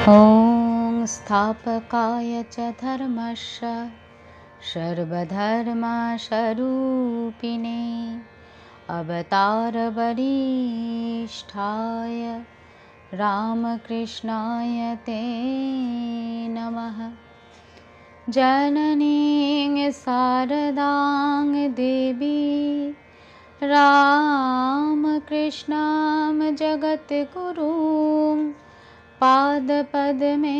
ॐ स्थापकाय च धर्मस्य सर्वधर्मस्वरूपिणे अवतारवरिष्ठाय रामकृष्णाय ते नमः। जननीं शारदां देवी रामकृष्णां जगद्गुरुं पादपद्मे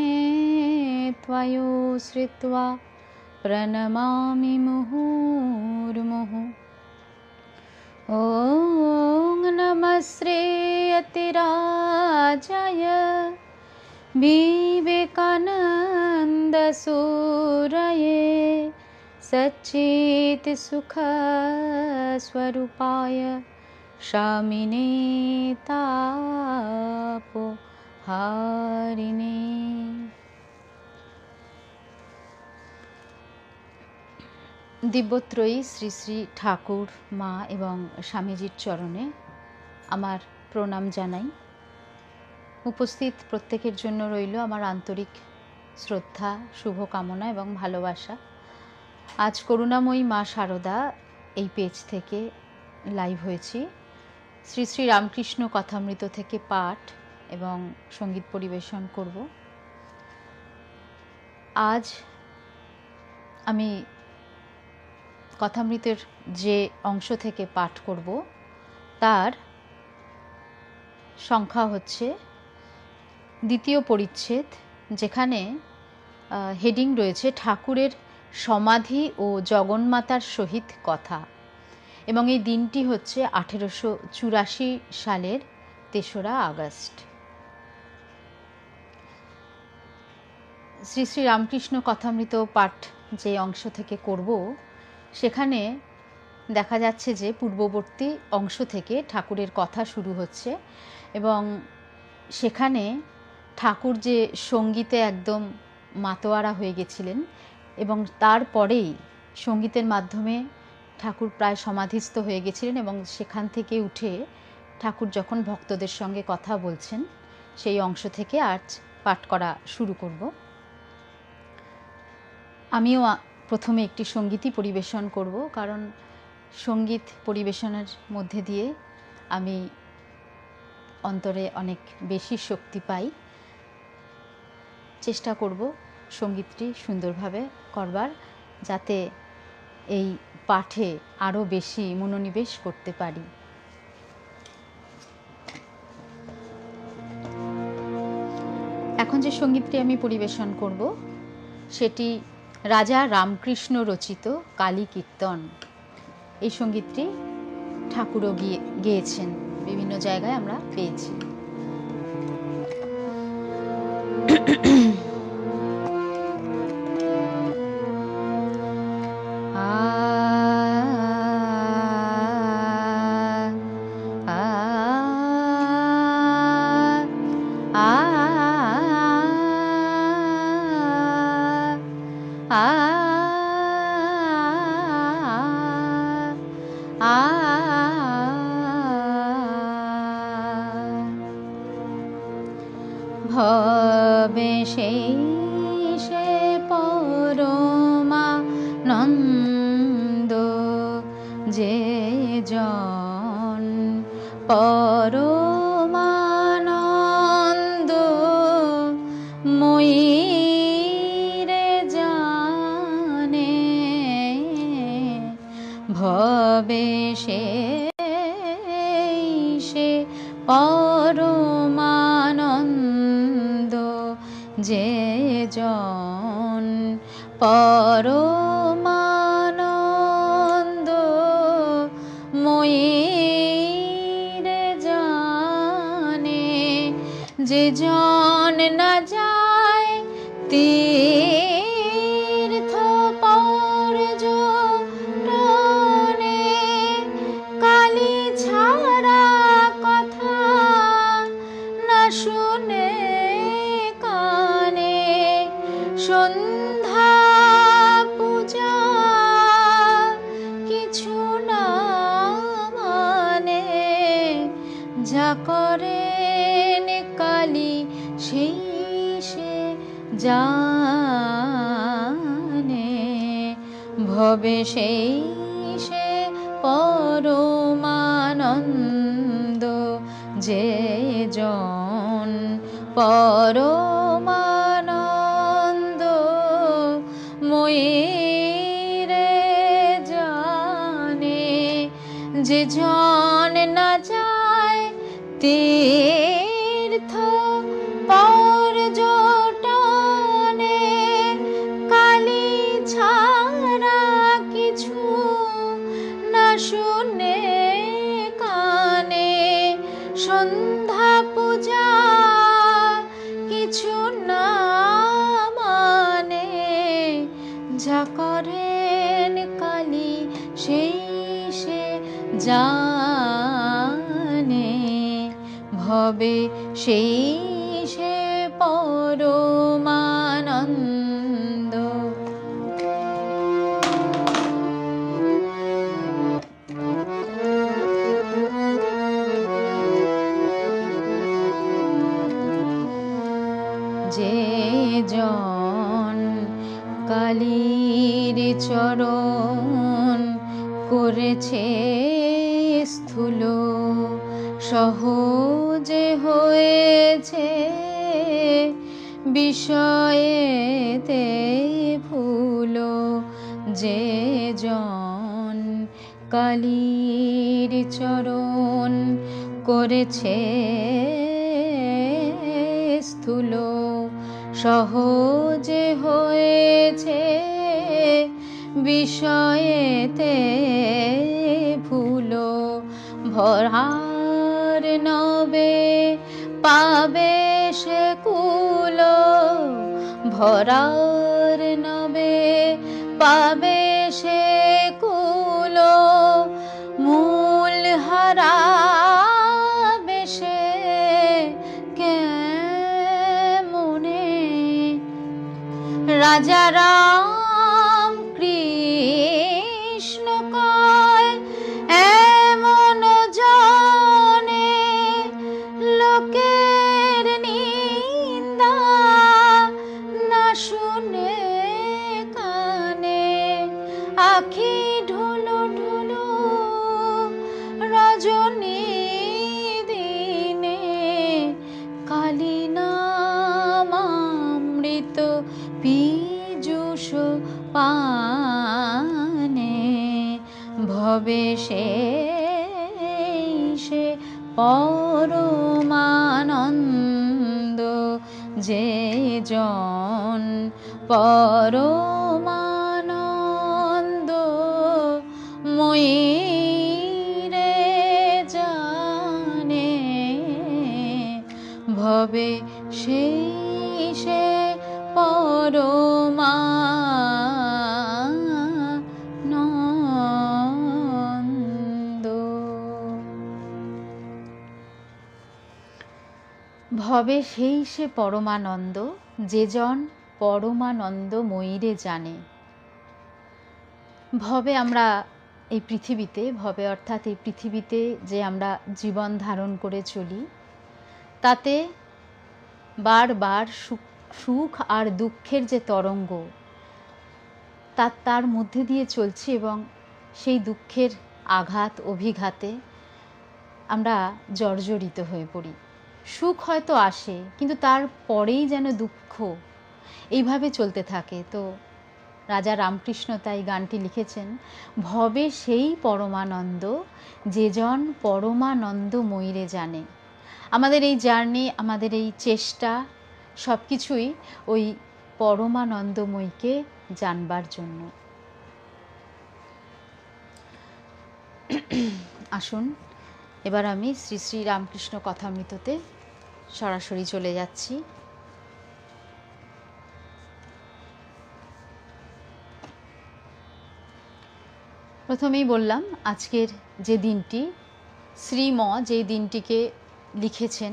त्वयोश्रित्वा प्रणमामि मुहुर्मुहुः। ॐ नमः श्रीयतिराजाय विवेकानन्दसूरये सच्चित्सुखस्वरूपाय शामिने तापहारिणे। দিব্যত্রয়ী শ্রী শ্রী ঠাকুর মা এবং স্বামীজির চরণে আমার প্রণাম জানাই। উপস্থিত প্রত্যেকের জন্য রইল আমার আন্তরিক শ্রদ্ধা, শুভকামনা এবং ভালোবাসা। আজ করুণাময়ী মা শারদা এই পেজ থেকে লাইভ হয়েছি। শ্রী শ্রী রামকৃষ্ণ কথামৃত থেকে পাঠ এবং সঙ্গীত পরিবেশন করব। আজ আমি কথামৃতের যে অংশ থেকে পাঠ করব তার সংখ্যা হচ্ছে দ্বিতীয় পরিচ্ছেদ, যেখানে হেডিং রয়েছে ঠাকুরের সমাধি ও জগন্মাতার সহিত কথা, এবং এই দিনটি হচ্ছে 1884 সালের 3রা আগস্ট। শ্রী শ্রী রামকৃষ্ণ কথামৃত পাঠ যে অংশ থেকে করব সেখানে দেখা যাচ্ছে যে পূর্ববর্তী অংশ থেকে ঠাকুরের কথা শুরু হচ্ছে এবং সেখানে ঠাকুর যে সঙ্গীতে একদম মাতোয়ারা হয়ে গেছিলেন এবং তারপরেই সঙ্গীতের মাধ্যমে ঠাকুর প্রায় সমাধিস্থ হয়ে গেছিলেন এবং সেখান থেকে উঠে ঠাকুর যখন ভক্তদের সঙ্গে কথা বলছেন সেই অংশ থেকে আজ পাঠ করা শুরু করব। আমিও প্রথমে একটি সঙ্গীতই পরিবেশন করব, কারণ সঙ্গীত পরিবেশনের মধ্যে দিয়ে আমি অন্তরে অনেক বেশি শক্তি পাই। চেষ্টা করব সঙ্গীতটি সুন্দরভাবে করবার, যাতে এই পাঠে আরও বেশি মনোনিবেশ করতে পারি। এখন যে সঙ্গীতটি আমি পরিবেশন করব সেটি রাজা রামকৃষ্ণ রচিত কালী কীর্তন। এই সঙ্গীতটি ঠাকুরও গেয়েছেন, বিভিন্ন জায়গায় আমরা পেয়েছি। ভবে শেষে পরমানন্দ যে জন পরমানন্দ ময়ীরে জানে, ভবে শেষে পরমানন্দ যে জন পরমানন্দ ময়ীরে জানে, যে জন না যায় তীর্থ পর্যটনে, কালী ছাড়া কথা না শুনে কানে, সন্ধ্যা পূজা কিছু না মানে, যা করেন কালী সেই সে জানে, ভবে সেই সে পরমানন্দ, যে জন পরমানন্দ ময়ূরে জানে, যে জন না যায় তীর্থ পর্যটনে, কালী ছাড়া কিছু না শুনে কানে, সন্ধ্যা পূজা কিছু না মানে, যা করেন কালী সেই সে জানে, ভবে সেই সে পরমানন্দ। যে জন কালীর চরণ করেছে স্থূল, সহজে হয়েছে বিষয়েতে ভুল, যে জন কালীর চরণ করেছে স্থূল, সহজে হয়েছে বিষয়েতে ভুল, ভরার নবে পাবে সে কুল, ভরার নবে পাবে সে কুল, মূল হারাবে সে কেমনে, রাজা রাম কৃষ্ণ কয় এমন জনে, লোকের নিন্দা না শুনে কানে, আখি ঢুলু ঢুলু রজনী দিনে, কালী নাম অমৃত পীযুষ পানে, ভবে সেই সে পরমানন্দ, যে জন পরমানন্দ ময়ূরে জানে, ভবে সেই সে পরমানন্দ। ভবে সেই সে পরমানন্দ, যে জন পরমানন্দ ময়ূরে জানে। ভবে আমরা এই পৃথিবীতে, ভবে অর্থাৎ এই পৃথিবীতে যে আমরা জীবন ধারণ করে চলি, তাতে বারবার সুখ আর দুঃখের যে তরঙ্গ তার মধ্যে দিয়ে চলছি, এবং সেই দুঃখের আঘাত অভিঘাতে আমরা জর্জরিত হয়ে পড়ি। সুখ হয়তো আসে, কিন্তু তার পরেই যেন দুঃখ, এইভাবে চলতে থাকে। তো রাজা রামকৃষ্ণ তাই গানটি লিখেছেন, ভবে সেই পরমানন্দ, যে জন পরমানন্দ ময়ূরে জানে। আমাদের এই জার্নি, আমাদের এই চেষ্টা সব কিছুই ওই পরমানন্দময়ীকে জানবার জন্য। আসুন, এবার আমি শ্রী শ্রী রামকৃষ্ণ কথামৃততে সরাসরি চলে যাচ্ছি। প্রথমেই বললাম, আজকের যে দিনটি শ্রীম যে দিনটিকে লিখেছেন,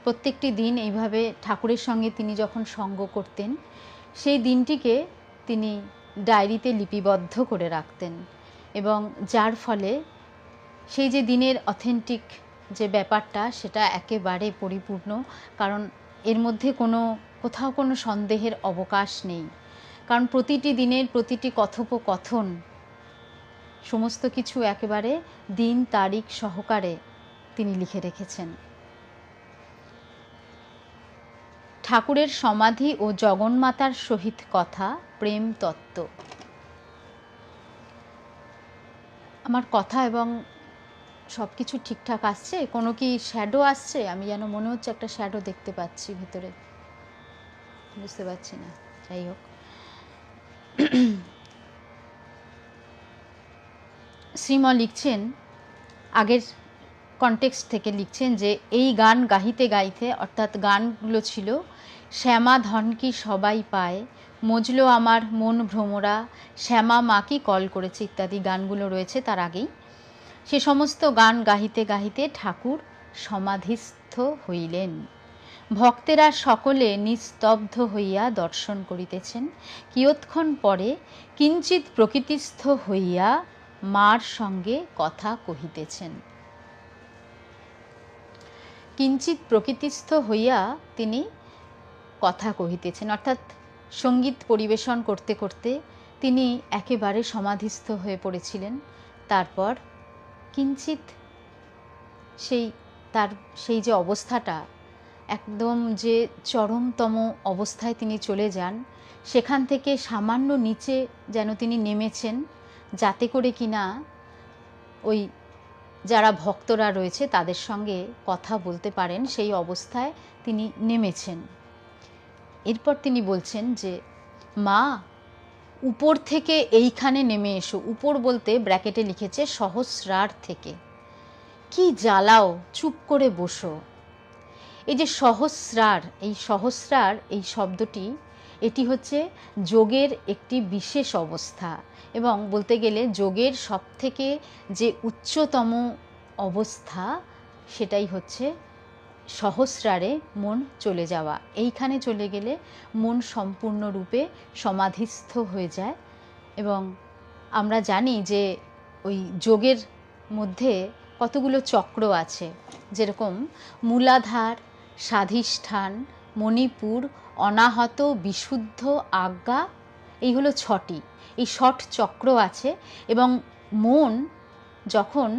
প্রত্যেকটি দিন এইভাবে ঠাকুরের সঙ্গে তিনি যখন সঙ্গ করতেন, সেই দিনটিকে তিনি ডায়েরিতে লিপিবদ্ধ করে রাখতেন, এবং যার ফলে সেই যে দিনের অথেন্টিক যে ব্যাপারটা, সেটা একেবারে পরিপূর্ণ। কারণ এর মধ্যে কোনো কোথাও কোনো সন্দেহের অবকাশ নেই, কারণ প্রতিটি দিনের প্রতিটি কথোপকথন সমস্ত কিছু একেবারে দিন তারিখ সহকারে তিনি লিখে রেখেছেন। ঠাকুরের সমাধি ও জগন্মাতার সহিত কথা, প্রেম তত্ত্ব। আমার কথা এবং সব কিছু ঠিকঠাক আসছে? কোনো কি শ্যাডো আসছে? আমি যেন মনে হচ্ছে একটা শ্যাডো দেখতে পাচ্ছি ভিতরে, বুঝতে পারছি না। যাই হোক, শ্রীম লিখছেন, আগের কনটেক্সট থেকে লিখছেন যে এই গান গাহিতে গাইতে, অর্থাৎ গানগুলো ছিল শ্যামা ধন কি সবাই পায়, মজলো আমার মন ভ্রমরা, শ্যামা মা কি কল করেছে ইত্যাদি গানগুলো রয়েছে তার আগেই। সে সমস্ত গান গাহিতে গাহিতে ঠাকুর সমাধিস্থ হইলেন। ভক্তেরা সকলে নিস্তব্ধ হইয়া দর্শন করিতেছেন। কিয়ৎক্ষণ পরে কিঞ্চিৎ প্রকৃতিস্থ হইয়া মার সঙ্গে কথা কহিতেছেন। কিঞ্চিৎ প্রকৃতিস্থ হইয়া তিনি কথা কহিতেছেন, অর্থাৎ সঙ্গীত পরিবেশন করতে করতে তিনি একেবারে সমাধিস্থ হয়ে পড়েছিলেন। তারপর কিঞ্চিৎ সেই যে অবস্থাটা, একদম যে চরমতম অবস্থায় তিনি চলে যান, সেখান থেকে সামান্য নিচে যেন তিনি নেমেছেন, যাতে করে কিনা ওই যারা ভক্তরা রয়েছে তাদের সঙ্গে কথা বলতে পারেন, সেই অবস্থায় তিনি নেমেছেন। এরপর তিনি বলছেন যে মা উপর থেকে এইখানে নেমে এসো। উপর বলতে ব্র্যাকেটে লিখেছে সহস্রার থেকে। কি জ্বালাও, চুপ করে বসো। এই যে সহস্রার, এই সহস্রার এই শব্দটি, এটি হচ্ছে যোগের একটি বিশেষ অবস্থা, এবং বলতে গেলে যোগের সবথেকে যে উচ্চতম অবস্থা সেটাই হচ্ছে সহস্রারে মন চলে যাওয়া। এইখানে চলে গেলে মন সম্পূর্ণরূপে সমাধিস্থ হয়ে যায়। এবং আমরা জানি যে ওই যোগের মধ্যে কতগুলো চক্র আছে, যেরকম মূলাধার, স্বাধিষ্ঠান, মণিপুর, অনাহত, বিশুদ্ধ, আজ্ঞা, এই হলো 6টি। এই 6 চক্র আছে। এবং মন যখন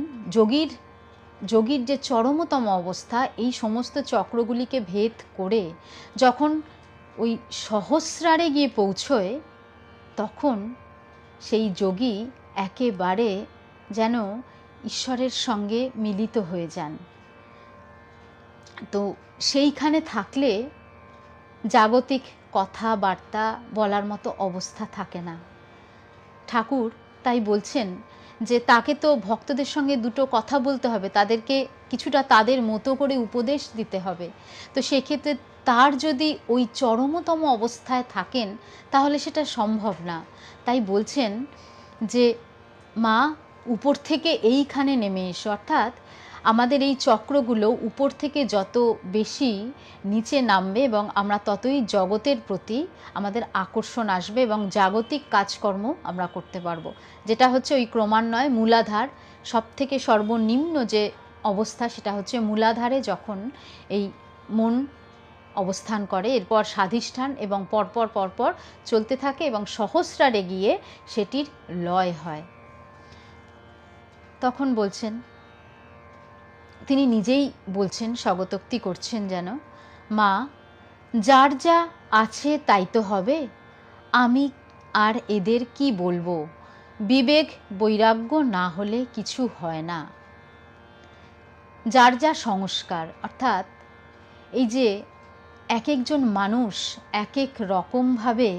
যোগীর যে চরমতম অবস্থা, এই সমস্ত চক্রগুলিকে ভেদ করে যখন ওই সহস্রারে গিয়ে পৌঁছয়, তখন সেই যোগী একেবারে যেন ঈশ্বরের সঙ্গে মিলিত হয়ে যান। তো সেইখানে থাকলে জাগতিক কথাবার্তা বলার মতো অবস্থা থাকে না। ঠাকুর তাই বলছেন যে তাকে তো ভক্তদের সঙ্গে দুটো কথা বলতে হবে, তাদেরকে কিছুটা তাদের মতো করে উপদেশ দিতে হবে। তো সেক্ষেত্রে তার যদি ওই চরমতম অবস্থায় থাকেন তাহলে সেটা সম্ভব না। তাই বলছেন যে মা উপর থেকে এইখানে নেমে এসো, অর্থাৎ আমাদের এই চক্রগুলো উপর থেকে যত বেশি নিচে নামবে এবং আমরা ততই জগতের প্রতি আমাদের আকর্ষণ আসবে এবং জাগতিক কাজকর্ম আমরা করতে পারবো। যেটা হচ্ছে ওই ক্রমান্বয়ে মূলাধার, সব থেকে সর্বনিম্ন যে অবস্থা সেটা হচ্ছে মূলাধারে যখন এই মন অবস্থান করে, এরপর স্বাধিষ্ঠান এবং পরপর চলতে থাকে এবং সহস্রারে গিয়ে সেটির লয় হয়। তখন বলছেন, তিনি নিজেই বলছেন, স্বগতোক্তি করছেন যেন, মা যার যা আছে তাই তো হবে, আমি আর এদের কি বলবো, বিবেক বৈরাগ্য না হলে কিছু হয় না। যার যা সংস্কার, অর্থাৎ এই যে এক একজন মানুষ এক এক রকমভাবে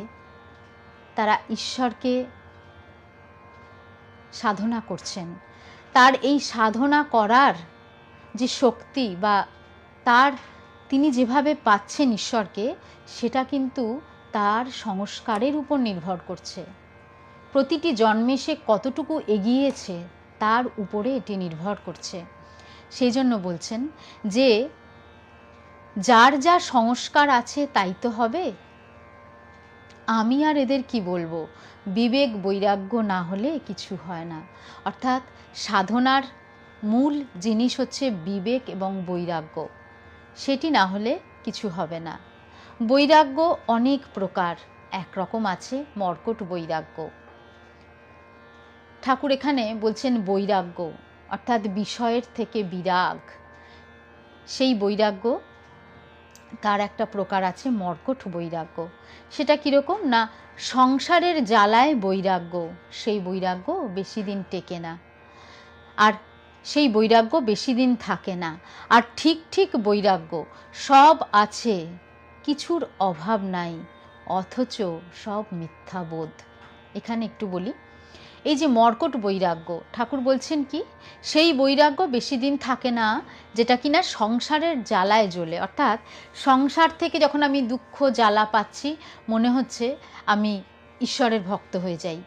তারা ঈশ্বরকে সাধনা করছেন, তার এই সাধনা করার যে শক্তি বা তিনি যেভাবে পাচ্ছেন ঈশ্বরকে, সেটা কিন্তু তার সংস্কারের উপর নির্ভর করছে। প্রতিটি জন্মে সে কতটুকু এগিয়েছে তার উপরে এটি নির্ভর করছে। সেই জন্য বলছেন যে যার যা সংস্কার আছে তাই তো হবে, আমি আর এদের কি বলবো, বিবেক বৈরাগ্য না হলে কিছু হয় না। অর্থাৎ সাধনার মূল জিনিস হচ্ছে বিবেক এবং বৈরাগ্য, সেটি না হলে কিছু হবে না। বৈরাগ্য অনেক প্রকার। একরকম আছে মর্কট বৈরাগ্য। ঠাকুর এখানে বলছেন বৈরাগ্য অর্থাৎ বিষয়ের থেকে বিরাগ, সেই বৈরাগ্য তার একটা প্রকার আছে মর্কট বৈরাগ্য। সেটা কীরকম না, সংসারের জ্বালায় বৈরাগ্য, সেই বৈরাগ্য বেশি দিন টেকে না, আর সেই বৈরাগ্য বেশি দিন থাকে না। আর ঠিক ঠিক বৈরাগ্য, সব আছে কিছুর অভাব নাই অথচ সব মিথ্যাবোধ। এখানে একটু বলি, এই যে মর্কট বৈরাগ্য, ঠাকুর বলছেন কি, সেই বৈরাগ্য বেশি দিন থাকে না যেটা কিনা সংসারের জ্বালায় জ্বলে। অর্থাৎ সংসার থেকে যখন আমি দুঃখ জ্বালা পাচ্ছি মনে হচ্ছে আমি ঈশ্বরের ভক্ত হয়ে যাই,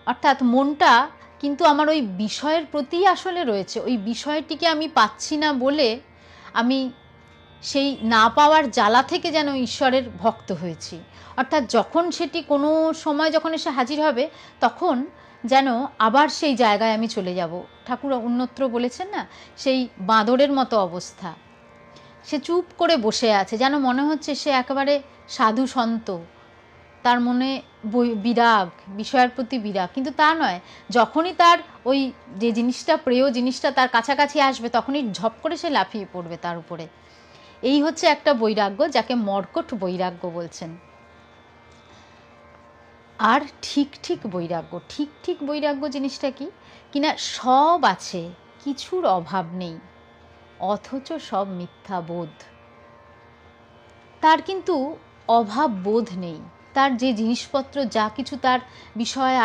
অর্থাৎ মনটা কিন্তু আমার ওই বিষয়ের প্রতি আসলে রয়েছে, ওই বিষয়টিকে আমি পাচ্ছি না বলে আমি সেই না পাওয়ার জ্বালা থেকে যেন ঈশ্বরের ভক্ত হয়েছি। অর্থাৎ যখন সেটি কোনো সময় যখন এসে হাজির হবে তখন যেন আবার সেই জায়গায় আমি চলে যাব। ঠাকুর অন্যত্র বলেছেন না, সেই বাঁদরের মতো অবস্থা, সে চুপ করে বসে আছে, যেন মনে হচ্ছে সে একেবারে সাধু সন্ত, তার মনে বিরাগ, বিষয়ের প্রতি বিরাগ, কিন্তু তা নয়। যখনই তার ওই যে জিনিসটা প্রিয় জিনিসটা তার কাছাকাছি আসবে তখনই ঝপ করে সে লাফিয়ে পড়বে তার উপরে। এই হচ্ছে একটা বৈরাগ্য যাকে মর্কট বৈরাগ্য বলছেন। আর ঠিক ঠিক বৈরাগ্য, ঠিক ঠিক বৈরাগ্য জিনিসটা কি কিনা, সব আছে কিছুর অভাব নেই অথচ সব মিথ্যা বোধ। তার কিন্তু অভাব বোধ নেই, তার যে জিনিসপত্র যা কিছু তার বিষয়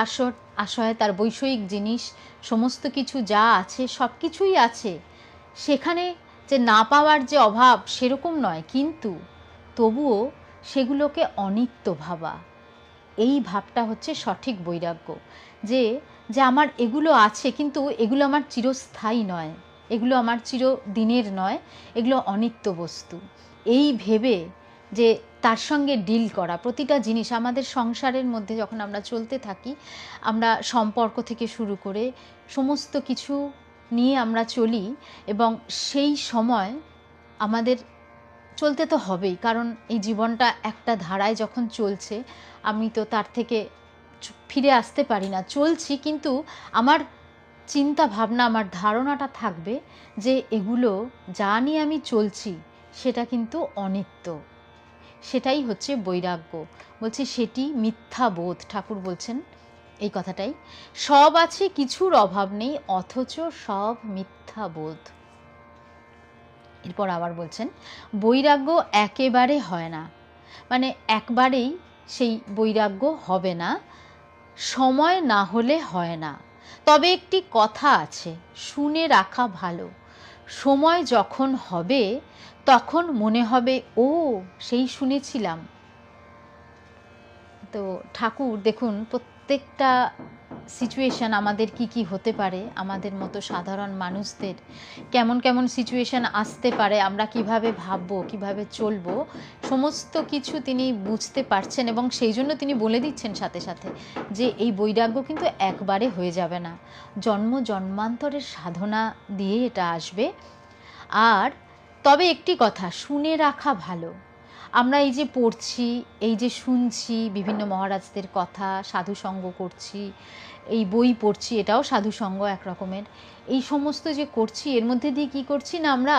আশয়, তার বৈষয়িক জিনিস সমস্ত কিছু যা আছে সব কিছুই আছে, সেখানে যে না পাওয়ার যে অভাব সেরকম নয়, কিন্তু তবুও সেগুলোকে অনিত্য ভাবা, এই ভাবটা হচ্ছে সঠিক বৈরাগ্য। যে যে আমার এগুলো আছে কিন্তু এগুলো আমার চিরস্থায়ী নয়, এগুলো আমার চিরদিনের নয়, এগুলো অনিত্য বস্তু, এই ভেবে যে তার সঙ্গে ডিল করা প্রতিটা জিনিস। আমাদের সংসারের মধ্যে যখন আমরা চলতে থাকি, আমরা সম্পর্ক থেকে শুরু করে সমস্ত কিছু নিয়ে আমরা চলি, এবং সেই সময় আমাদের চলতে তো হবেই, কারণ এই জীবনটা একটা ধারায় যখন চলছে আমি তো তার থেকে ফিরে আসতে পারি না, চলছি, কিন্তু আমার চিন্তা ভাবনা, আমার ধারণাটা থাকবে যে এগুলো যা নিয়ে আমি চলছি সেটা কিন্তু অনিত্য। সেটাই হচ্ছে বৈরাগ্য। বলছে সেটি মিথ্যা বোধ। ঠাকুর বলছেন এই কথাটাই, সব আছে কিছুর অভাব নেই অথচ সব মিথ্যা বোধ। এরপর আবার বলছেন বৈরাগ্য একেবারে হয় না, মানে একবারেই সেই বৈরাগ্য হবে না, সময় না হলে হয় না। তবে একটি কথা আছে, শুনে রাখা ভালো, সময় যখন হবে তখন মনে হবে ও সেই শুনেছিলাম। তো ঠাকুর দেখুন প্রত্যেকটা সিচুয়েশান আমাদের কি কি হতে পারে, আমাদের মতো সাধারণ মানুষদের কেমন কেমন সিচুয়েশান আসতে পারে, আমরা কিভাবে ভাববো, কিভাবে চলবো, সমস্ত কিছু তিনি বুঝতে পারছেন, এবং সেই জন্য তিনি বলে দিচ্ছেন সাথে সাথে যে এই বৈরাগ্য কিন্তু একবারে হয়ে যাবে না, জন্ম জন্মান্তরের সাধনা দিয়ে এটা আসবে। আর তবে একটি কথা, শুনে রাখা ভালো। আমরা এই যে পড়ছি, এই যে শুনছি বিভিন্ন মহারাজদের কথা, সাধুসঙ্গ করছি, এই বই পড়ছি, এটাও সাধুসঙ্গ এক রকমের, এই সমস্ত যে করছি এর মধ্যে দিয়ে কী করছি না, আমরা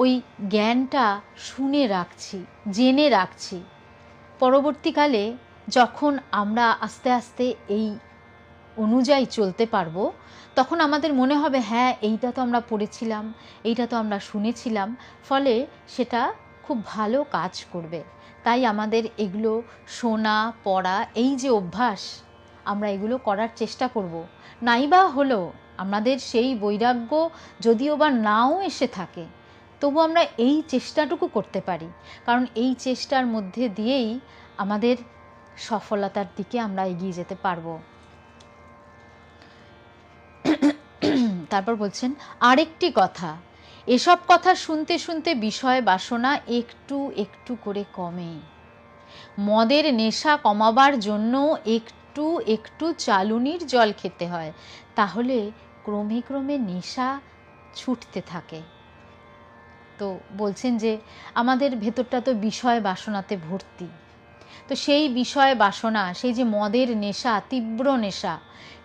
ওই জ্ঞানটা শুনে রাখছি, জেনে রাখছি। পরবর্তীকালে যখন আমরা আস্তে আস্তে এই অনুযায়ী চলতে পারবো তখন আমাদের মনে হবে হ্যাঁ এইটা তো আমরা পড়েছিলাম, এইটা তো আমরা শুনেছিলাম, ফলে সেটা খুব ভালো কাজ করবে। তাই আমাদের এগুলো শোনা পড়া, এই যে অভ্যাস, আমরা এগুলো করার চেষ্টা করব। নাইবা হলো আমাদের সেই বৈরাগ্য যদিও বা নাও এসে থাকে, তবু আমরা এই চেষ্টাটুকু করতে পারি, কারণ এই চেষ্টার মধ্যে দিয়েই আমাদের সফলতার দিকে আমরা এগিয়ে যেতে পারবো। তারপর বলছেন আরেকটি কথা, এসব কথা শুনতে শুনতে বিষয় বাসনা একটু একটু করে কমে, মদের নেশা কমাবার জন্য একটু একটু চালুনির জল খেতে হয়, তাহলে ক্রমে ক্রমে নেশা ছুটতে থাকে। তো বলছেন যে আমাদের ভেতরটা তো বিষয় বাসনাতে ভর্তি, তো সেই বিষয় বাসনা, সেই যে মদের নেশা, তীব্র নেশা,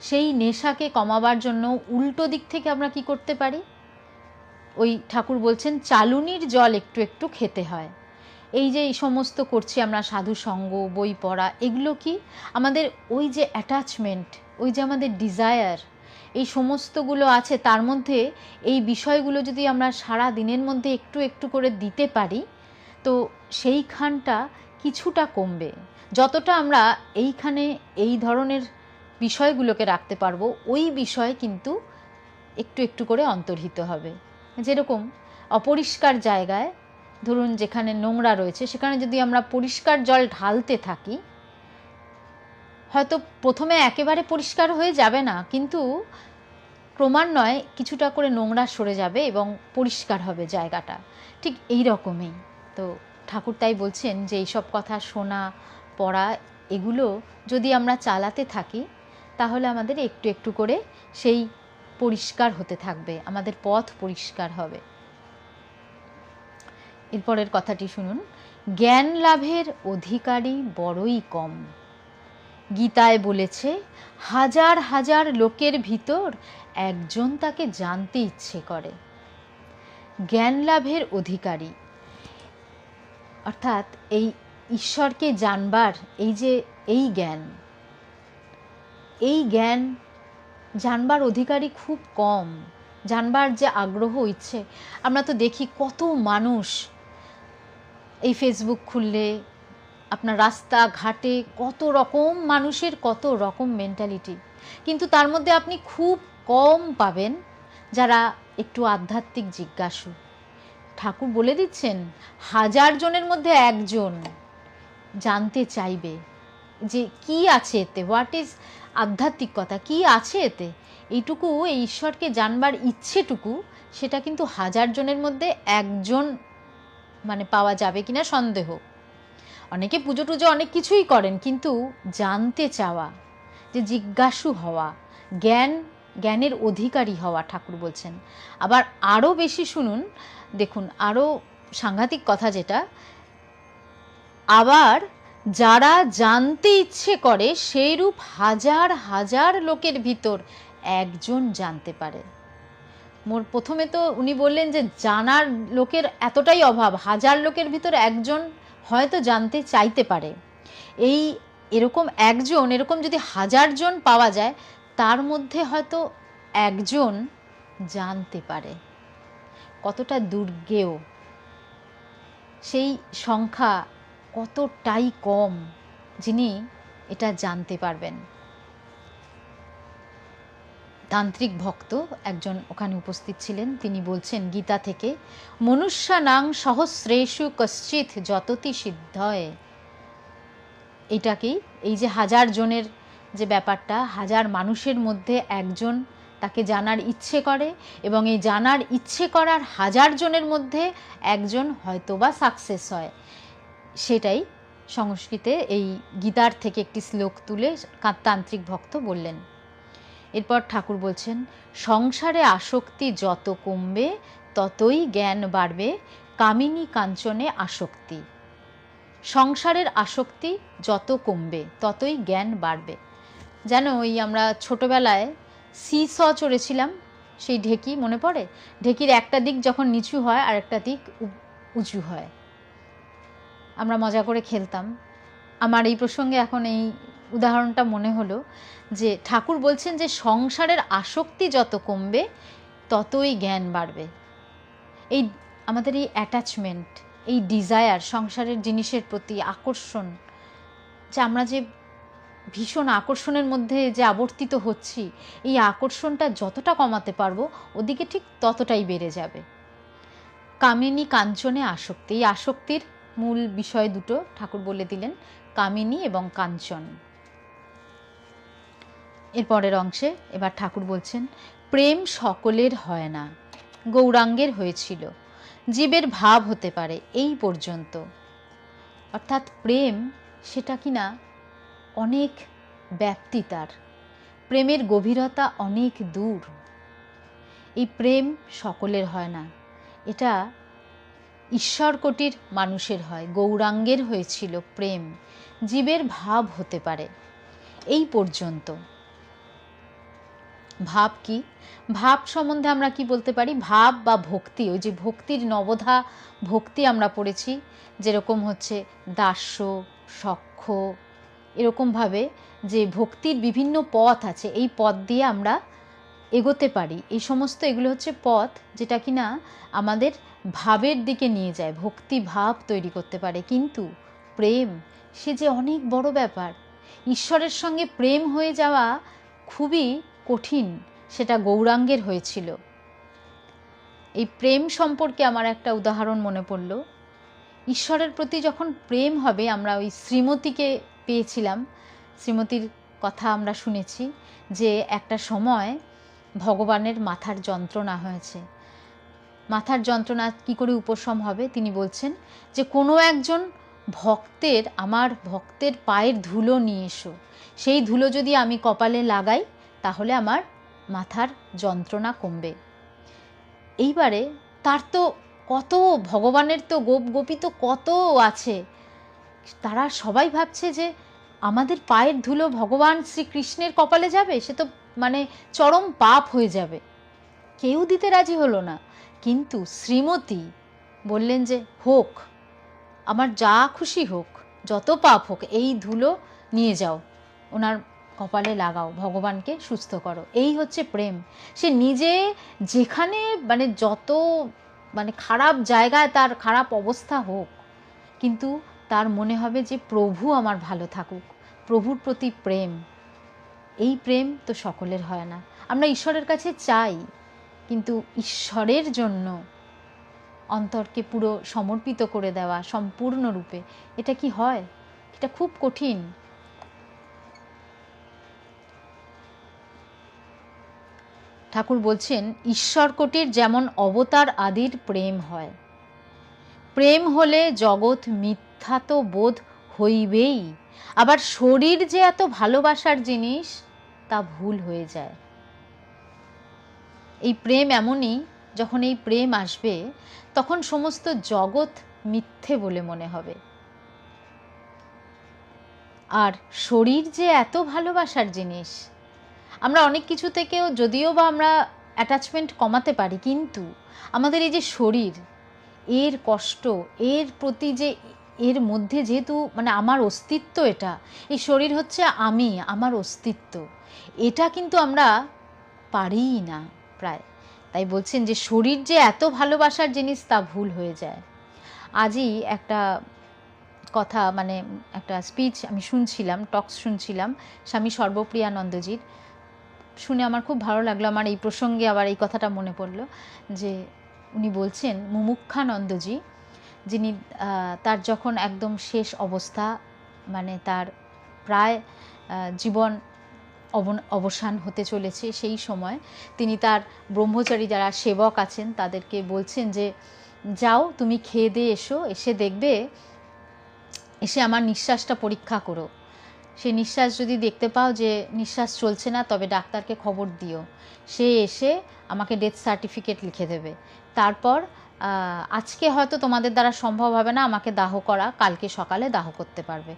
সেই নেশাকে কমাবার জন্য উল্টো দিক থেকে আমরা কি করতে পারি? ওই ঠাকুর বলছেন চালুনির জল একটু একটু খেতে হয়। এই যে এই সমস্ত করছি আমরা, সাধু সঙ্গ, বই পড়া, এগুলো কি আমাদের ওই যে অ্যাটাচমেন্ট, ওই যে আমাদের ডিজায়ার, এই সমস্তগুলো আছে, তার মধ্যে এই বিষয়গুলো যদি আমরা সারা দিনের মধ্যে একটু একটু করে দিতে পারি, তো সেইখানটা কিছুটা কমবে। যতটা আমরা এইখানে এই ধরনের বিষয়গুলোকে রাখতে পারবো, ওই বিষয় কিন্তু একটু একটু করে অন্তর্হিত হবে। যেরকম অপরিষ্কার জায়গায়, ধরুন যেখানে নোংরা রয়েছে, সেখানে যদি আমরা পরিষ্কার জল ঢালতে থাকি, হয়তো প্রথমে একেবারে পরিষ্কার হয়ে যাবে না, কিন্তু ক্রমান্বয়ে কিছুটা করে নোংরা সরে যাবে এবং পরিষ্কার হবে জায়গাটা। ঠিক এই রকমই তো ঠাকুর তাই বলছেন যে এইসব কথা শোনা, পড়া, এগুলো যদি আমরা চালাতে থাকি, তাহলে আমাদের একটু একটু করে সেই পরিষ্কার হতে থাকবে, আমাদের পথ পরিষ্কার হবে। এরপরের কথাটি শুনুন, জ্ঞান লাভের অধিকারী বড়ই কম। গীতায় বলেছে হাজার হাজার লোকের ভিতর একজন তাকে জানতে ইচ্ছে করে। জ্ঞান লাভের অধিকারী অর্থাৎ এই ঈশ্বরকে জানবার এই যে এই জ্ঞান জানবার অধিকারী খুব কম। জানবার যে আগ্রহ, ইচ্ছে, আমরা তো দেখি কত মানুষ এই ফেসবুক খুললে আপনার রাস্তা ঘাটে কত রকম মানুষের কত রকম মেন্টালিটি, কিন্তু তার মধ্যে আপনি খুব কম পাবেন যারা একটু আধ্যাত্মিক জিজ্ঞাসু। ঠাকুর বলে দিচ্ছেন হাজার জনের মধ্যে একজন জানতে চাইবে যে কি আছে এতে, হোয়াট ইজ আধ্যাত্মিকতা, কি আছে এতে, এইটুকু, এই ঈশ্বরকে জানবার ইচ্ছেটুকু, সেটা কিন্তু হাজার জনের মধ্যে একজন মানে পাওয়া যাবে কিনা সন্দেহ। অনেকে পুজো টুজো অনেক কিছুই করেন, কিন্তু জানতে চাওয়া, যে জিজ্ঞাসু হওয়া, জ্ঞানের অধিকারী হওয়া, ঠাকুর বলছেন। আবার আরও বেশি শুনুন, দেখুন আরও সাংঘাতিক কথা যেটা, আবার যারা জানতে ইচ্ছে করে সেইরূপ হাজার হাজার লোকের ভিতর একজন জানতে পারে। প্রথমে তো উনি বললেন যে জানার লোকের এতটাই অভাব, হাজার লোকের ভিতর একজন হয়তো জানতে চাইতে পারে। এরকম একজন, এরকম যদি হাজার জন পাওয়া যায়, তার মধ্যে হয়তো একজন জানতে পারে। কতটা দুর্গেয়, সেই সংখ্যা কতটাই কম যিনি এটা জানতে পারবেন। তান্ত্রিক ভক্ত একজন ওখানে উপস্থিত ছিলেন, তিনি বলছেন গীতা থেকে, মনুষ্যানাং সহস্রেষু কশ্চিৎ যততি সিদ্ধয়ে। এটাকেই, এই যে হাজার জনের যে ব্যাপারটা, হাজার মানুষের মধ্যে একজন তাকে জানার ইচ্ছে করে, এবং এই জানার ইচ্ছে করার হাজার জনের মধ্যে একজন হয়তোবা সাকসেস হয়। সেটাই সংস্কৃতে এই গীতার থেকে একটি শ্লোক তুলে তান্ত্রিক ভক্ত বললেন। এরপর ঠাকুর বলছেন, সংসারে আসক্তি যত কমবে ততই জ্ঞান বাড়বে, কামিনী কাঞ্চনে আসক্তি। সংসারের আসক্তি যত কমবে ততই জ্ঞান বাড়বে। যেন ওই আমরা ছোটোবেলায় সিস চড়েছিলাম, সেই ঢেকি মনে পড়ে? ঢেকির একটা দিক যখন নিচু হয় আর একটা দিক উঁচু হয়, আমরা মজা করে খেলতাম। আমার এই প্রসঙ্গে এখন এই উদাহরণটা মনে হলো যে ঠাকুর বলছেন যে সংসারের আসক্তি যত কমবে ততই জ্ঞান বাড়বে। এই আমাদের এই অ্যাটাচমেন্ট, এই ডিজায়ার, সংসারের জিনিসের প্রতি আকর্ষণ, যে আমরা যে ভীষণ আকর্ষণের মধ্যে যে আবর্তিত হচ্ছি, এই আকর্ষণটা যতটা কমাতে পারবো ওদিকে ঠিক ততটাই বেড়ে যাবে। কামিনী কাঞ্চনে আসক্তি, এই আসক্তির মূল বিষয় দুটো ঠাকুর বলে দিলেন, কামিনী এবং কাঞ্চন। এরপরের অংশে এবার ঠাকুর বলছেন, প্রেম সকলের হয় না, গৌরাঙ্গের হয়েছিল, জীবের ভাব হতে পারে এই পর্যন্ত। অর্থাৎ প্রেম সেটা কিনা অনেক ব্যাপ্তি, তার প্রেমের গভীরতা অনেক দূর। এই প্রেম সকলের হয় না, এটা ঈশ্বর কোটির মানুষের হয়, গৌরাঙ্গের হয়েছিল প্রেম, জীবের ভাব হতে পারে। এই পর্যন্ত। ভাব কি? ভাব সম্বন্ধে আমরা কি বলতে পারি? ভাব বা ভক্তি, ওই যে ভক্তির নবধা ভক্তি আমরা পড়েছি, যেরকম হচ্ছে দাস্য, সখ্য, এরকমভাবে যে ভক্তির বিভিন্ন পথ আছে, এই পথ দিয়ে আমরা এগোতে পারি। এই সমস্ত এগুলো হচ্ছে পথ যেটা কিনা আমাদের ভাবের দিকে নিয়ে যায়, ভক্তি ভাব তৈরি করতে পারে। কিন্তু প্রেম, সে যে অনেক বড় ব্যাপার। ঈশ্বরের সঙ্গে প্রেম হয়ে যাওয়া খুবই কঠিন, সেটা গৌরাঙ্গের হয়েছিল। এই প্রেম সম্পর্কে আমার একটা উদাহরণ মনে পড়ল। ঈশ্বরের প্রতি যখন প্রেম হবে, আমরা ওই শ্রীমতীকে পেয়েছিলাম, শ্রীমতীর কথা আমরা শুনেছি যে একটা সময় ভগবানের মাথার যন্ত্রণা হয়েছে। মাথার যন্ত্রণা কি করে উপশম হবে? তিনি বলছেন যে কোনো একজন ভক্তের, আমার ভক্তের পায়ের ধুলো নিয়ে এসো, সেই ধুলো যদি আমি কপালে লাগাই তাহলে আমার মাথার যন্ত্রণা কমবে। এইবারে তার তো কত, ভগবানের তো গোপ গোপী তো কত আছে, তারা সবাই ভাবছে যে আমাদের পায়ের ধুলো ভগবান শ্রীকৃষ্ণের কপালে যাবে, সে তো মানে চরম পাপ হয়ে যাবে। কেউ দিতে রাজি হলো না। কিন্তু শ্রীমতী বললেন যে হোক, আমার যা খুশি হোক, যত পাপ হোক, এই ধুলো নিয়ে যাও, ওনার কপালে লাগাও, ভগবানকে সুস্থ করো। এই হচ্ছে প্রেম। সে নিজে যেখানে মানে যত মানে খারাপ জায়গায় তার খারাপ অবস্থা হোক, কিন্তু তার মনে হবে যে প্রভু আমার ভালো থাকুক, প্রভুর প্রতি প্রেম। এই প্রেম তো সকলের হয় না। আমরা ঈশ্বরের কাছে চাই, কিন্তু ঈশ্বরের জন্য অন্তরকে পুরো সমর্পিত করে দেওয়া সম্পূর্ণরূপে, এটা কি হয়? এটা খুব কঠিন। ঠাকুর বলছেন ঈশ্বরকোটির যেমন অবতার আদির প্রেম হয়, প্রেম হলে জগৎ মিথ্যা তো বোধ হইবেই, আবার শরীর যে এত ভালোবাসার জিনিস তা ভুল হয়ে যায়। এই প্রেম এমনই, যখন এই প্রেম আসবে তখন সমস্ত জগৎ মিথ্যে বলে মনে হবে। আর শরীর যে এত ভালোবাসার জিনিস, আমরা অনেক কিছু থেকেও যদিও বা আমরা অ্যাটাচমেন্ট কমাতে পারি, কিন্তু আমাদের এই যে শরীর, এর কষ্ট, এর প্রতি যে, এর মধ্যে যেহেতু মানে আমার অস্তিত্ব, এটা, এই শরীর হচ্ছে আমি, আমার অস্তিত্ব, এটা কিন্তু আমরা পারিই না প্রায়। তাই বলছেন যে শরীর যে এত ভালোবাসার জিনিস তা ভুল হয়ে যায়। আজই একটা কথা, মানে একটা স্পিচ আমি শুনছিলাম, টক্স শুনছিলাম স্বামী সর্বপ্রিয়ানন্দজির, শুনে আমার খুব ভালো লাগলো। আমার এই প্রসঙ্গে আবার এই কথাটা মনে পড়ল যে উনি বলছেন মুমুক্ষানন্দজি, যিনি তার যখন একদম শেষ অবস্থা, মানে তার প্রায় জীবন অবসান হতে চলেছে, সেই সময় তিনি তার ব্রহ্মচারী যারা সেবক আছেন তাদেরকে বলছেন যে যাও তুমি খেয়ে দিয়ে এসো, এসে দেখবে, এসে আমার নিঃশ্বাসটা পরীক্ষা করো, সে নিঃশ্বাস যদি দেখতে পাও যে নিঃশ্বাস চলছে না, তবে ডাক্তারকে খবর দিও, সে এসে আমাকে ডেথ সার্টিফিকেট লিখে দেবে। তারপর আজকে হয়তো তোমাদের দ্বারা সম্ভব হবে না আমাকে দাহ করা, কালকে সকালে দাহ করতে পারবে।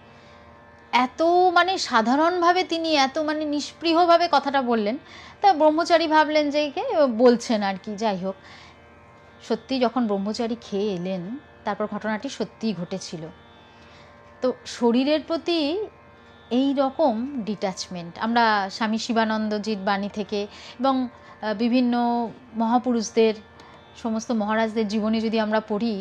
এত মানে সাধারণভাবে তিনি এত মানে নিষ্পৃহভাবে কথাটা বললেন। তা ব্রহ্মচারী ভাবলেন যে কে বলছেন আর কি, যাই হোক। সত্যি যখন ব্রহ্মচারী খেয়ে এলেন, তারপর ঘটনাটি সত্যিই ঘটেছিল। তো শরীরের প্রতি এই রকম ডিট্যাচমেন্ট আমরা স্বামী শিবানন্দজির বাণী থেকে এবং বিভিন্ন মহাপুরুষদের, সমস্ত মহারাজদের জীবনী যদি আমরা পড়ি,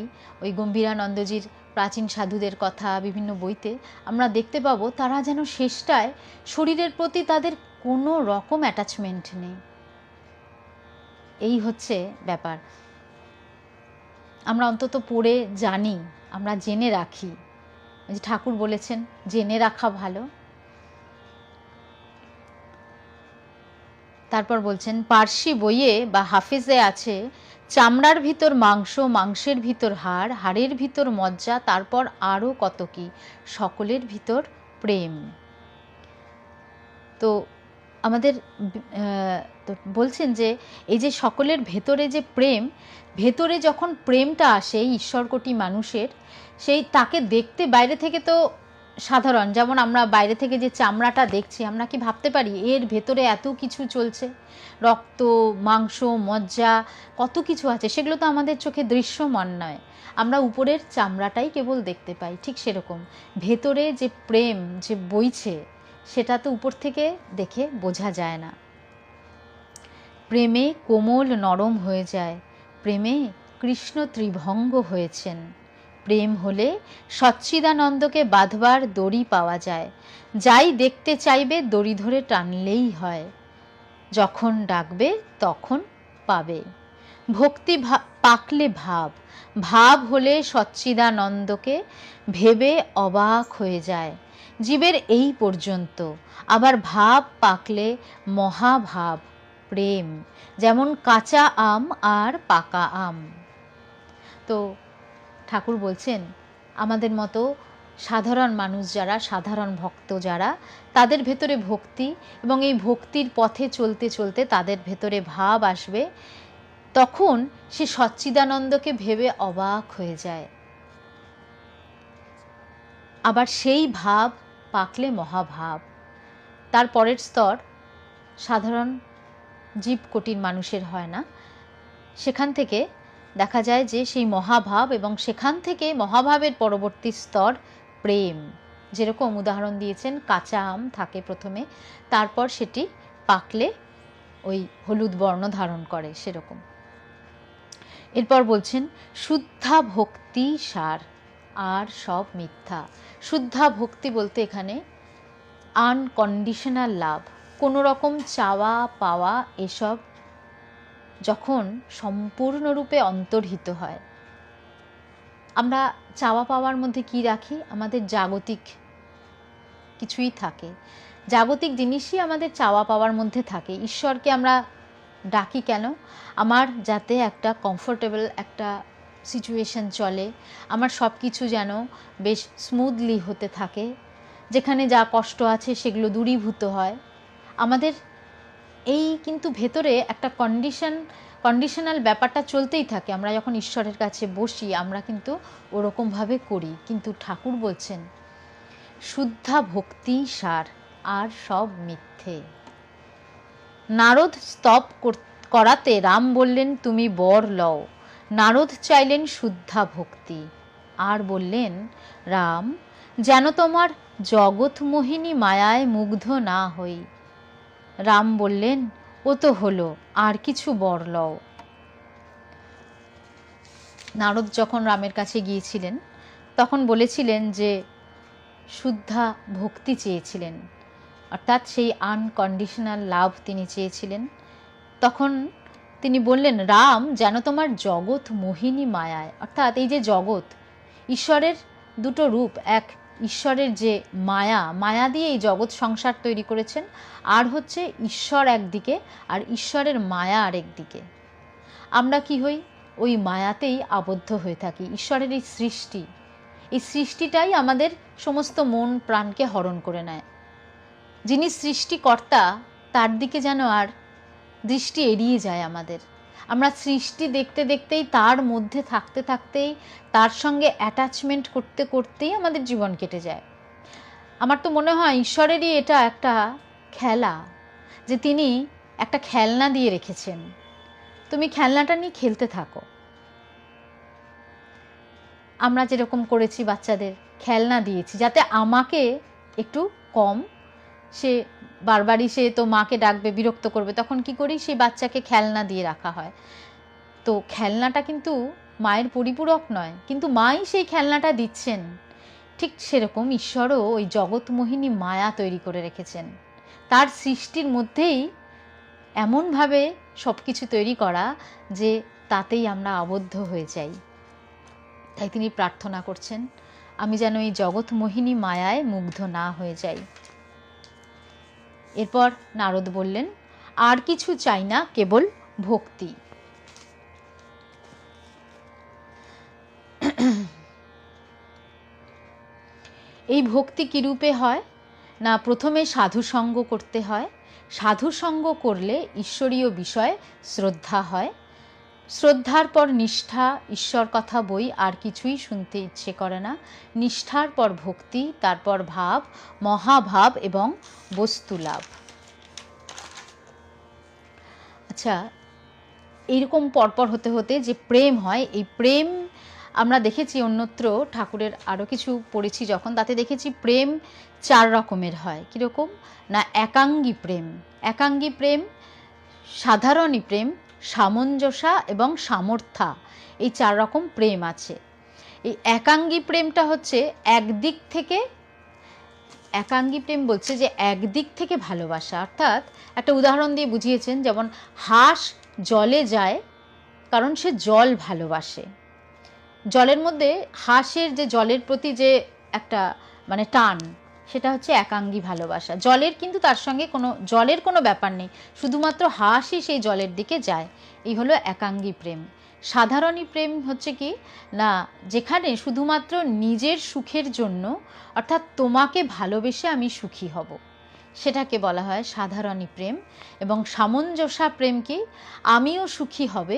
ওই গম্ভীরানন্দজির প্রাচীন সাধুদের কথা বিভিন্ন বইতে, আমরা দেখতে পাবো তারা যেন শেষটায় শরীরের প্রতি তাদের কোনো রকম অ্যাটাচমেন্ট নেই। এই হচ্ছে ব্যাপার। আমরা অন্তত পড়ে জানি, আমরা জেনে রাখি, যে ঠাকুর বলেছেন জেনে রাখা ভালো। তারপর বলছেন পার্সি বইয়ে বা হাফেজে আছে, চামড়ার ভিতর মাংস, মাংসের ভিতর হাড়, হাড়ের ভিতর মজ্জা, তারপর আরও কত কি, সকলের ভিতর প্রেম। তো আমাদের তো বলছেন যে এই যে সকলের ভেতরে যে প্রেম, ভেতরে যখন প্রেমটা আসে ঈশ্বরকোটি মানুষের, সেই তাকে দেখতে বাইরে থেকে তো সাধারণ, যেমন আমরা বাইরে থেকে যে চামড়াটা দেখছি, আমরা কি ভাবতে পারি এর ভেতরে এত কিছু চলছে, রক্ত মাংস মজ্জা কত কিছু আছে, সেগুলো তো আমাদের চোখে দৃশ্যমান নয়, আমরা উপরের চামড়াটাই কেবল দেখতে পাই। ঠিক সেরকম ভেতরে যে প্রেম যে বইছে সেটা তো উপর থেকে দেখে বোঝা যায় না। প্রেমে কোমল নরম হয়ে যায়, প্রেমে কৃষ্ণ ত্রিভঙ্গ হয়েছেন। প্রেম হলে সচ্চিদানন্দকে বাঁধবার দড়ি পাওয়া যায়, যাই দেখতে চাইবে দড়ি ধরে টানলেই হয়, যখন ডাকবে তখন পাবে। ভক্তি পাকলে ভাব, ভাব হলে সচ্চিদানন্দকে ভেবে অবাক হয়ে যায়। জীবের এই পর্যন্ত, আবার ভাব পাকলে মহাভাব প্রেম, যেমন কাঁচা আম আর পাকা আম। তো ঠাকুর বলছেন আমাদের মতো সাধারণ মানুষ যারা, সাধারণ ভক্ত যারা, তাদের ভেতরে ভক্তি, এবং এই ভক্তির পথে চলতে চলতে তাদের ভেতরে ভাব আসবে, তখন সে সচ্চিদানন্দকে ভেবে অবাক হয়ে যায়। আবার সেই ভাব পাকলে মহাভাব। তার পরের স্তর সাধারণ জীবকোটির মানুষের হয় না, সেখান থেকে দেখা যায় যে সেই মহাভাব, এবং সেখান থেকে মহাভাবের পরবর্তী স্তর প্রেম। যেরকম উদাহরণ দিয়েছেন, কাঁচা আম থাকে প্রথমে, তারপর সেটি পাকলে ওই হলুদ বর্ণ ধারণ করে, সেরকম। এরপর বলছেন শুদ্ধা ভক্তি সার, আর সব মিথ্যা। শুদ্ধা ভক্তি বলতে এখানে আনকন্ডিশনাল লাভ, কোনো রকম চাওয়া পাওয়া এসব যখন সম্পূর্ণরূপে অন্তর্হিত হয়। আমরা চাওয়া পাওয়ার মধ্যে কি রাখি? আমাদের জাগতিক কিছুই থাকে, জাগতিক জিনিসই আমাদের চাওয়া পাওয়ার মধ্যে থাকে। ঈশ্বরকে আমরা ডাকি কেন? আমার যাতে একটা কমফোর্টেবল একটা সিচুয়েশন চলে, আমার সব কিছু যেন বেশ স্মুথলি হতে থাকে, যেখানে যা কষ্ট আছে সেগুলো দূরীভূত হয়। আমাদের এই কিন্তু ভেতরে একটা কন্ডিশনাল ব্যাপারটা চলতেই থাকে। আমরা যখন ঈশ্বরের কাছে বসি আমরা কিন্তু ওরকমভাবে করি, কিন্তু ঠাকুর বলছেন শুদ্ধা ভক্তি সার, আর সব মিথ্যে। নারদ স্তব করাতে রাম বললেন তুমি বর লও, নারদ চাইলেন শুদ্ধা ভক্তি, আর বললেন রাম যেন তোমার জগৎ মোহিনী মায়ায় মুগ্ধ না হই। রাম বললেন ও তো হলো, আর কিছু বর লও। নারদ যখন রামের কাছে গিয়েছিলেন তখন বলেছিলেন যে শুদ্ধা ভক্তি চেয়েছিলেন, অর্থাৎ সেই আনকন্ডিশনাল লাভ তিনি চেয়েছিলেন। তখন তিনি বললেন রাম যেন তোমার জগৎ মোহিনী মায়ায়, অর্থাৎ এই যে জগৎ, ঈশ্বরের দুটো রূপ, এক ঈশ্বরের যে মায়া, মায়া দিয়ে এই জগৎ সংসার তৈরি করেছেন, আর হচ্ছে ঈশ্বর একদিকে আর ঈশ্বরের মায়া আরেক দিকে। আমরা কি হই? ওই মায়াতেই আবদ্ধ হয়ে থাকি। ঈশ্বরের এই সৃষ্টি, এই সৃষ্টিটাই আমাদের সমস্ত মন প্রাণকে হরণ করে নেয়। যিনি সৃষ্টিকর্তা তার দিকে যেন আর দৃষ্টি এড়িয়ে যায় আমাদের। আমরা সৃষ্টি দেখতে দেখতেই, তার মধ্যে থাকতে থাকতেই, তার সঙ্গে অ্যাটাচমেন্ট করতে করতেই আমাদের জীবন কেটে যায়। আমার তো মনে হয় ঈশ্বরেরই এটা একটা খেলা, যে তিনি একটা খেলনা দিয়ে রেখেছেন, তুমি খেলনাটা নিয়ে খেলতে থাকো। আমরা যেরকম করেছি, বাচ্চাদের খেলনা দিয়েছি যাতে আমাকে একটু কম, সে বারবারই সে তো মাকে ডাকবে, বিরক্ত করবে, তখন কি করি, সেই বাচ্চাকে খেলনা দিয়ে রাখা হয়। তো খেলনাটা কিন্তু মায়ের পরিপূরক নয়, কিন্তু মাই সেই খেলনাটা দিচ্ছেন। ঠিক সেরকম ঈশ্বরও ওই জগৎমোহিনী মায়া তৈরি করে রেখেছেন, তার সৃষ্টির মধ্যেই এমনভাবে সব কিছু তৈরি করা যে তাতেই আমরা আবদ্ধ হয়ে যাই। তাই তিনি প্রার্থনা করছেন আমি যেন এই জগৎমোহিনী মায়ায় মুগ্ধ না হয়ে যাই। এরপর নারদ বললেন আর কিছু চাই না, কেবল ভক্তি। এই ভক্তি কী রূপে হয়? না প্রথমে সাধুসঙ্গ করতে হয়, সাধুসঙ্গ করলে ঈশ্বরীয় বিষয়ে শ্রদ্ধা হয়, শ্রদ্ধার পর নিষ্ঠা, ঈশ্বর কথা বই আর কিছুই শুনতে ইচ্ছে করে না, নিষ্ঠার পর ভক্তি, তারপর ভাব, মহাভাব এবং বস্তুলাভ। আচ্ছা, এইরকম পরপর হতে হতে যে প্রেম হয়, এই প্রেম আমরা দেখেছি অন্যত্র ঠাকুরের আরও কিছু পড়েছি যখন, তাতে দেখেছি প্রেম 4 রকমের হয়। কীরকম না, একাঙ্গী প্রেম, একাঙ্গী প্রেম, সাধারণী প্রেম, সামঞ্জস্যা এবং সামর্থ্যা, এই 4 রকম প্রেম আছে। এই একাঙ্গী প্রেমটা হচ্ছে একদিক থেকে, একাঙ্গী প্রেম বলছে যে একদিক থেকে ভালোবাসা, অর্থাৎ একটা উদাহরণ দিয়ে বুঝিয়েছেন, যেমন হাঁস জলে যায় কারণ সে জল ভালোবাসে। জলের মধ্যে হাঁসের যে জলের প্রতি যে একটা মানে টান, সেটা হচ্ছে একাঙ্গী ভালোবাসা। জলের কিন্তু তার সঙ্গে কোনো জলের কোনো ব্যাপার নেই, শুধুমাত্র হাঁসই সেই জলের দিকে যায়, এই হলো একাঙ্গী প্রেম। সাধারণী প্রেম হচ্ছে কি না, যেখানে শুধুমাত্র নিজের সুখের জন্য, অর্থাৎ তোমাকে ভালোবেসে আমি সুখী হব, সেটাকে বলা হয় সাধারণী প্রেম। এবং সামঞ্জস্যা প্রেম কি, আমিও সুখী হবে,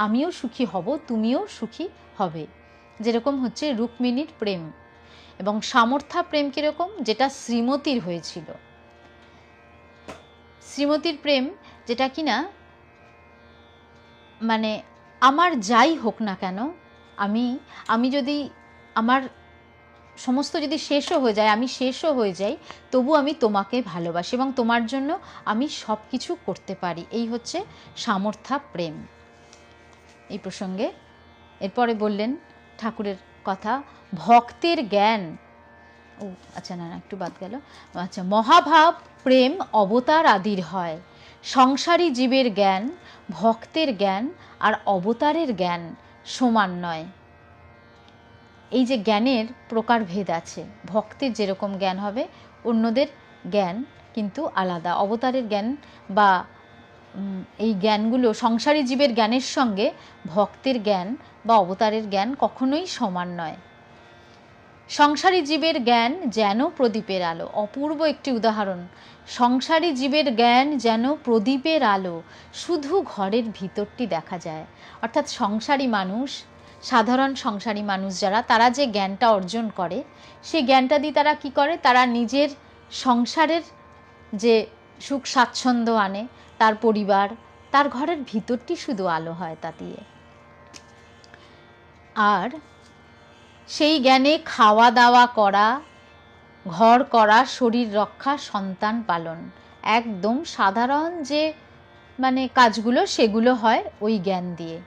আমিও সুখী হব, তুমিও সুখী হবে, যেরকম হচ্ছে রুক্মিণীর প্রেম। এবং সামর্থ্যা প্রেম কীরকম, যেটা শ্রীমতীর হয়েছিল। শ্রীমতীর প্রেম যেটা কিনা মানে আমার যাই হোক না কেন, আমি যদি আমার সমস্ত যদি শেষও হয়ে যায়, আমি শেষও হয়ে যাই, তবু আমি তোমাকে ভালোবাসি এবং তোমার জন্য আমি সব কিছু করতে পারি, এই হচ্ছে সামর্থ্যা প্রেম। এই প্রসঙ্গে এরপরে বললেন ঠাকুরের কথা, ভক্তের জ্ঞান, ও আচ্ছা না একটু বাদ গেল, আচ্ছা, মহাভাব প্রেম অবতার আদির হয়, সংসারী জীবের জ্ঞান, ভক্তের জ্ঞান আর অবতারের জ্ঞান সমান নয়। এই যে জ্ঞানের প্রকারভেদ আছে, ভক্তের যেরকম জ্ঞান হবে, অন্যদের জ্ঞান কিন্তু আলাদা। অবতারের জ্ঞান বা এই জ্ঞানগুলো সংসারী জীবের জ্ঞানের সঙ্গে ভক্তের জ্ঞান বা অবতারের জ্ঞান কখনোই সমান নয়। সংসারী জীবের জ্ঞান যেন প্রদীপের আলো, অপূর্ব একটি উদাহরণ। সংসারী জীবের জ্ঞান যেন প্রদীপের আলো, শুধু ঘরের ভিতরটি দেখা যায়। অর্থাৎ সংসারী মানুষ, সাধারণ সংসারী মানুষ যারা, তারা যে জ্ঞানটা অর্জন করে, সেই জ্ঞানটা দিয়ে তারা কি করে, তারা নিজের সংসারের যে সুখ স্বাচ্ছন্দ্য আনে, তার পরিবার, তার ঘরের ভিতরটি শুধু আলো হয় তা দিয়ে। আর সেই জ্ঞানে খাওয়া দাওয়া করা, ঘর করা, শরীর রক্ষা, সন্তান পালন, একদম সাধারণ যে মানে কাজগুলো, সেগুলো হয় ওই জ্ঞান দিয়ে।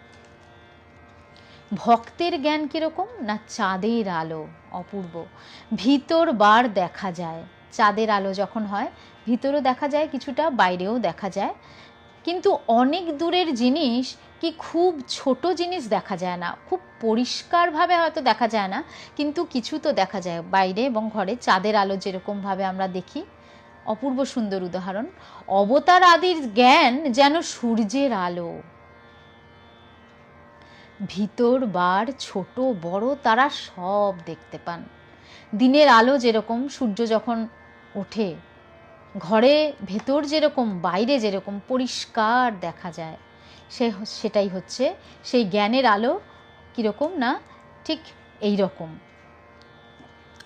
ভক্তের জ্ঞান কীরকম না, চাঁদের আলো, অপূর্ব, ভিতর বার দেখা যায়। চাঁদের আলো যখন হয়, ভিতরেও দেখা যায় কিছুটা, বাইরেও দেখা যায়, কিন্তু অনেক দূরের জিনিস কি খুব ছোট জিনিস দেখা যায় না, খুব পরিষ্কারভাবে হয়তো দেখা যায় না, কিন্তু কিছু তো দেখা যায় বাইরে এবং ঘরে। চাঁদের আলো যেরকমভাবে আমরা দেখি, অপূর্ব সুন্দর উদাহরণ। অবতার আদির জ্ঞান যেন সূর্যের আলো, ভিতর বার ছোট বড় তারা সব দেখতে পান। দিনের আলো যেরকম, সূর্য যখন ওঠে, ঘরে ভেতর যেরকম বাইরে যেরকম পরিষ্কার দেখা যায়, সেটাই হচ্ছে সেই জ্ঞানের আলো। কীরকম না, ঠিক এই রকম।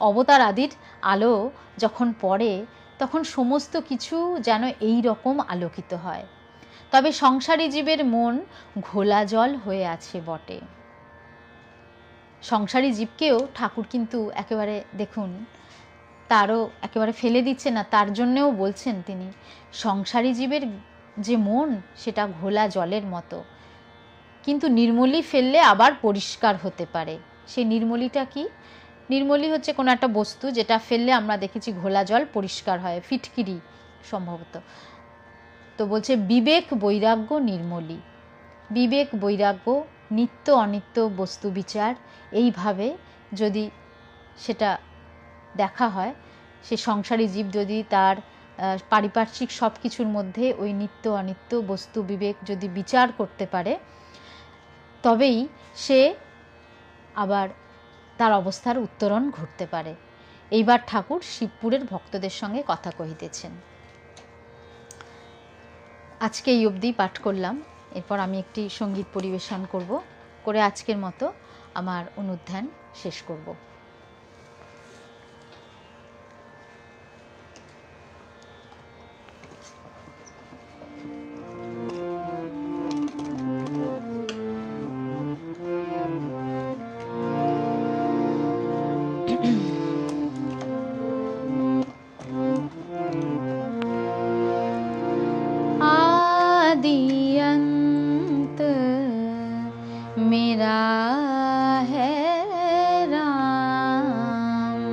অবতার আদির আলো যখন পড়ে, তখন সমস্ত কিছু যেন এই রকম আলোকিত হয়। তবে সংসারী জীবের মন ঘোলা জল হয়ে আছে বটে। সংসারী জীবকেও ঠাকুর কিন্তু একেবারে দেখুন, তারও একেবারে ফেলে দিচ্ছে না, তার জন্যেও বলছেন তিনি, সংসারী জীবের যে মন, সেটা ঘোলা জলের মতো, কিন্তু নির্মলি ফেললে আবার পরিষ্কার হতে পারে। সেই নির্মলিটা কি, নির্মলি হচ্ছে কোনো একটা বস্তু যেটা ফেললে আমরা দেখেছি ঘোলা জল পরিষ্কার হয়, ফিটকিরি সম্ভবত। তো বলছে বিবেক বৈরাগ্য নির্মলি, বিবেক বৈরাগ্য, নিত্য অনিত্য বস্তু বিচার, এইভাবে যদি সেটা দেখা হয়, সে সংসারী জীব যদি তার পারিপার্শ্বিক সব কিছুর মধ্যে ওই নিত্য অনিত্য বস্তু বিবেক যদি বিচার করতে পারে, তবেই সে আবার তার অবস্থার উত্তরণ ঘটতে পারে। এইবার ঠাকুর শিবপুরের ভক্তদের সঙ্গে কথা কহিতেছেন। আজকে এই অবধি পাঠ করলাম। এরপর আমি একটি সঙ্গীত পরিবেশন করব, করে আজকের মতো আমার অনুধ্যান শেষ করব। आदिअंत मेरा है राम,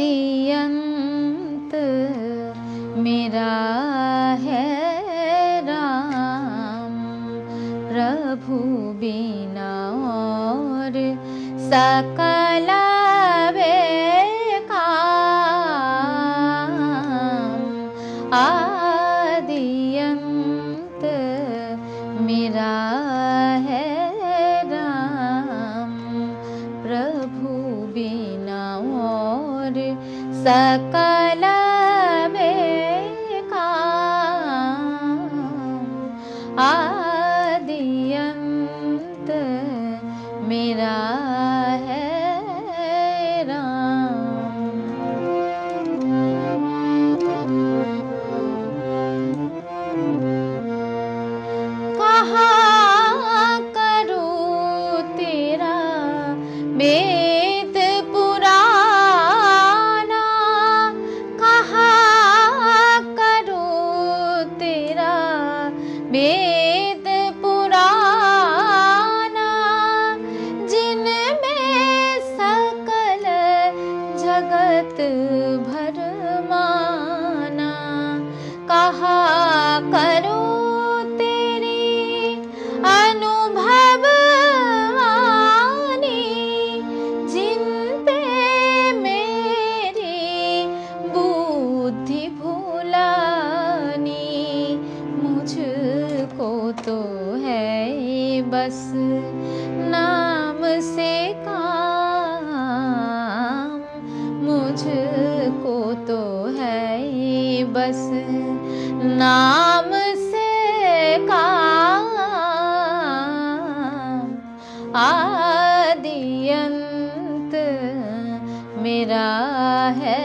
आदिअंत मेरा है राम, प्रभु बिना और सकल आदिअंत मेरा है राम, प्रभु बिना और सकल बेकाम, आदिअंत मेरा है वेद पुराना, कहाँ करूँ तेरा वेद पुराना, जिनमें सकल जगत भर माना, कहाँ करूँ अनुभव तो है बस नाम से काम, मुझको तो है बस नाम से काम, आदिअंत मेरा है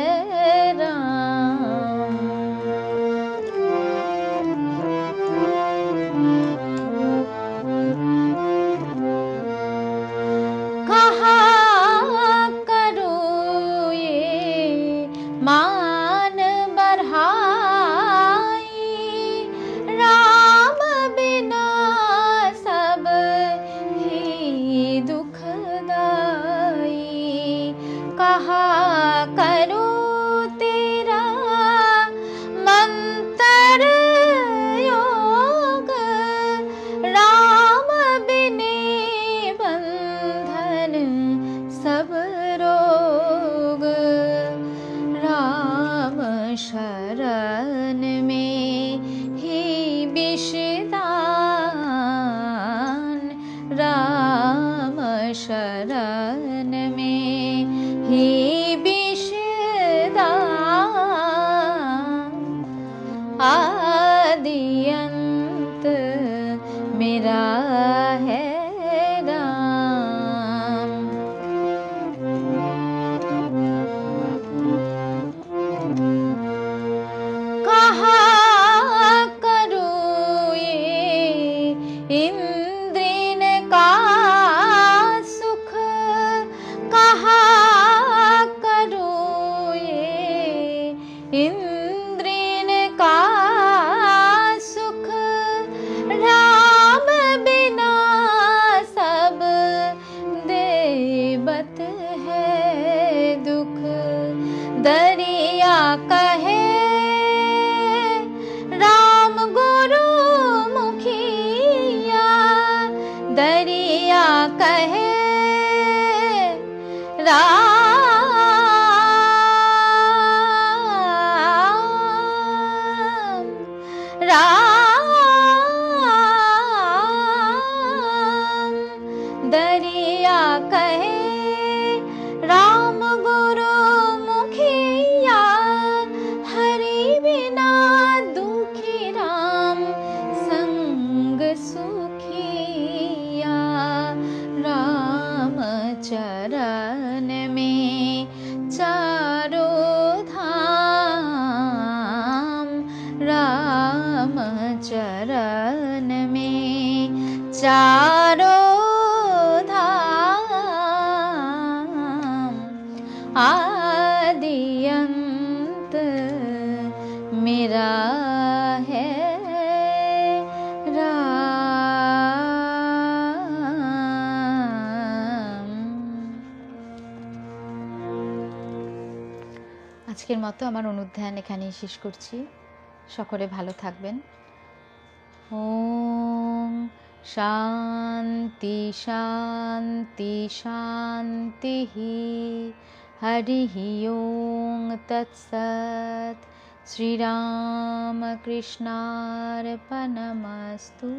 मान बढ़ाई, राम बिना सब ही दुखदाई, कहाँ करूँ तेरा मंत्र योग, राम बिने बंधन सब रोग, राम शरण में ही विषदान, राम शरण में ही विषदान, आदिअंत मेरा है इंद्रिन का सुख, कहाँ करूँ ये इंद्रिन का सुख, राम बिना सब देवत है दुख, दरिया कहे राम गुरु दरिया कहे राम, राम दरिया कहे राम प्यारो धाम, आदि अंत मेरा है রাম। আজকের মতো আমার অনুধ্যান এখানেই শেষ করছি। সকলে ভালো থাকবেন। ওম শান্তি শান্তি শান্তি। হরি ওম তৎসৎ। শ্রীরামকৃষ্ণার্পণমস্তু।